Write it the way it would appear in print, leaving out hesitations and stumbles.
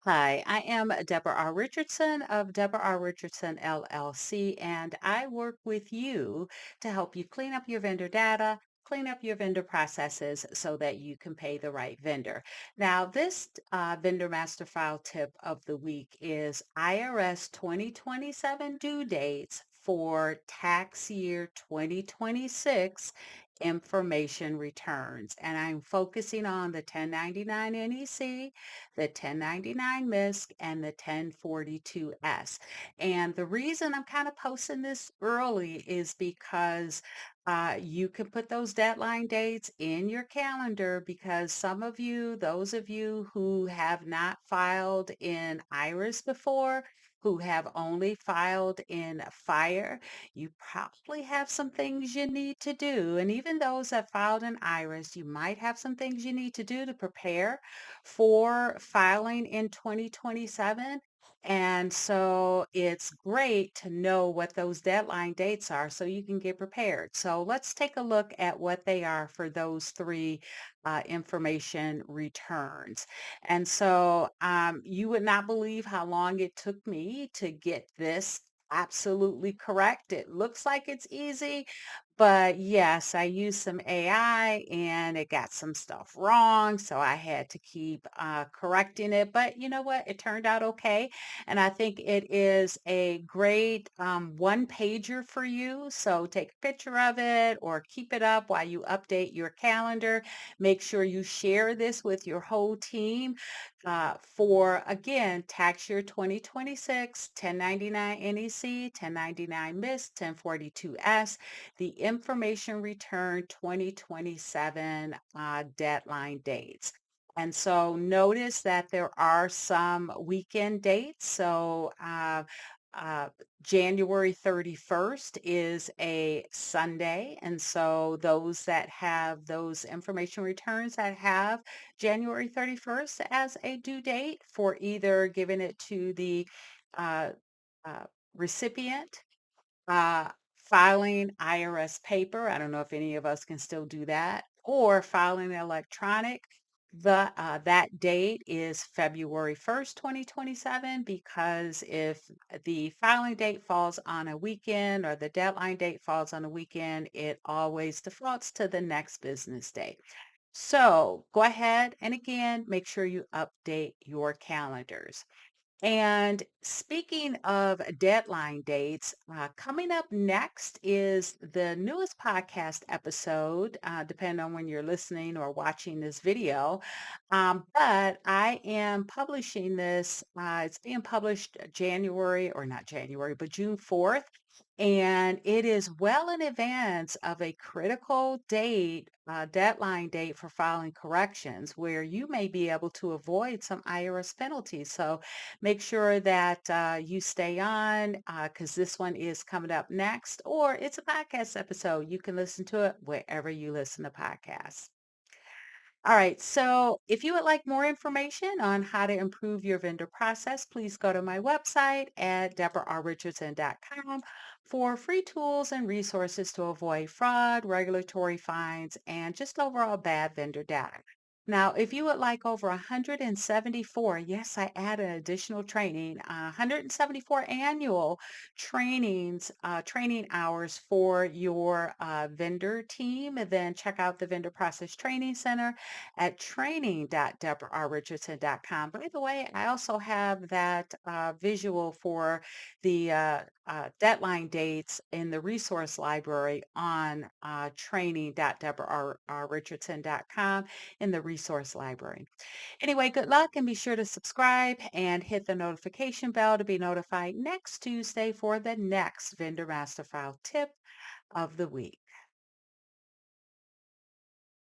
Hi, I am Deborah R. Richardson of Deborah R. Richardson LLC, and I work with you to help you clean up your vendor data, clean up your vendor processes so that you can pay the right vendor. Now, this vendor master file tip of the week is IRS 2027 due dates for tax year 2026 information returns. And I'm focusing on the 1099 NEC, the 1099 MISC, and the 1042S. And the reason I'm kind of posting this early is because you can put those deadline dates in your calendar because some of you, those of you who have not filed in IRS before, who have only filed in FIRE, you probably have some things you need to do. And even those that filed in IRS, you might have some things you need to do to prepare for filing in 2027. And so it's great to know what those deadline dates are so you can get prepared. So let's take a look at what they are for those three information returns. And so you would not believe how long it took me to get this absolutely correct. It looks like it's easy, but yes, I used some AI and it got some stuff wrong. So I had to keep correcting it. But you know what? It turned out okay. And I think it is a great one pager for you. So take a picture of it or keep it up while you update your calendar. Make sure you share this with your whole team for, again, tax year 2026, 1099 NEC, 1099 MIS, 1042S, the information return 2027 deadline dates. And so notice that there are some weekend dates. So uh, January 31st is a Sunday. And so those that have those information returns that have January 31st as a due date for either giving it to the uh, uh, recipient, filing IRS paper. I don't know if any of us can still do that, or filing electronic. That date is February 1st, 2027, because if the filing date falls on a weekend or the deadline date falls on a weekend, it always defaults to the next business day. So go ahead and again, make sure you update your calendars. And speaking of deadline dates, coming up next is the newest podcast episode, depending on when you're listening or watching this video. But I am publishing this, it's being published January, or not January, but June 4th. And it is well in advance of a critical date, deadline date for filing corrections, where you may be able to avoid some IRS penalties. So make sure that you stay on because this one is coming up next, or it's a podcast episode. You can listen to it wherever you listen to podcasts. All right, so if you would like more information on how to improve your vendor process, please go to my website at deborarrichardson.com for free tools and resources to avoid fraud, regulatory fines, and just overall bad vendor data. Now, if you would like over 174, yes, I add an additional training, 174 annual training hours for your vendor team, then check out the Vendor Process Training Center at training.deborarrichardson.com. By the way, I also have that visual for the deadline dates in the resource library on training.deborarrichardson.com in the resource library. Anyway, good luck and be sure to subscribe and hit the notification bell to be notified next Tuesday for the next Vendor Master File tip of the week.